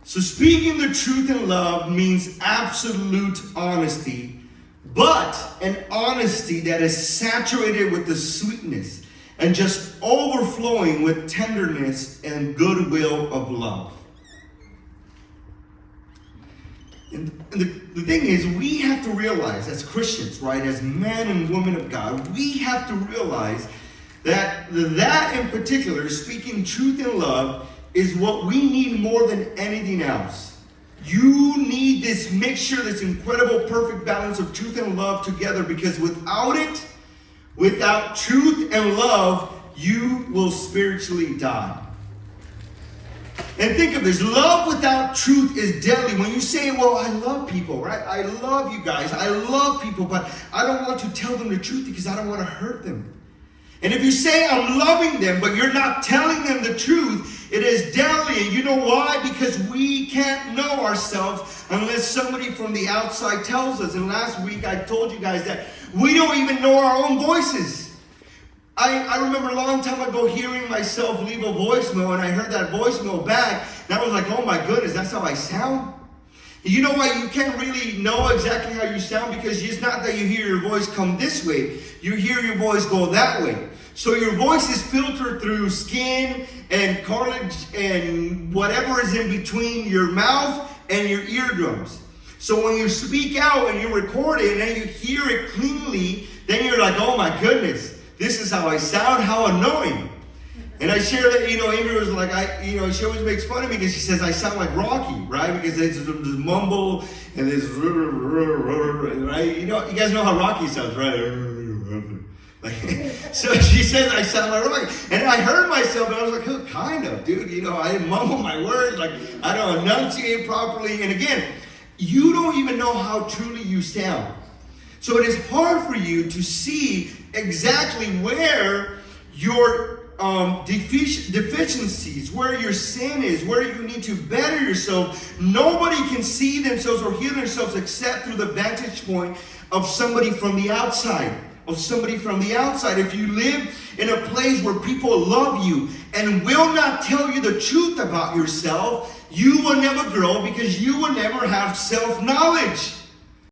So speaking the truth in love means absolute honesty, but an honesty that is saturated with the sweetness and just overflowing with tenderness and goodwill of love. And the thing is, we have to realize as Christians, right, as men and women of God, we have to realize that in particular, speaking truth in love, is what we need more than anything else. You need this mixture, this incredible, perfect balance of truth and love together, because without it, without truth and love, you will spiritually die. And think of this, love without truth is deadly. When you say, well, I love people, right? I love you guys. I love people, but I don't want to tell them the truth because I don't want to hurt them. And if you say I'm loving them, but you're not telling them the truth, it is deadly. And you know why? Because we can't know ourselves unless somebody from the outside tells us. And last week I told you guys that we don't even know our own voices. I remember a long time ago hearing myself leave a voicemail, and I heard that voicemail back, and I was like, oh my goodness, that's how I sound? You know why you can't really know exactly how you sound? Because it's not that you hear your voice come this way. You hear your voice go that way. So your voice is filtered through skin and cartilage and whatever is in between your mouth and your eardrums. So when you speak out and you record it and you hear it cleanly, then you're like, oh my goodness, this is how I sound, how annoying. And I share that, Amy was like, she always makes fun of me because she says I sound like Rocky, right? Because it's this mumble and this, right? You guys know how Rocky sounds, right? So she says I sound like Rocky. And I heard myself and I was like, oh, kind of, dude. I mumble my words, like I don't enunciate properly. And again, you don't even know how truly you sound. So it is hard for you to see exactly where your deficiencies, where your sin is, where you need to better yourself. Nobody can see themselves or hear themselves except through the vantage point of somebody from the outside. If you live in a place where people love you and will not tell you the truth about yourself, you will never grow because you will never have self-knowledge.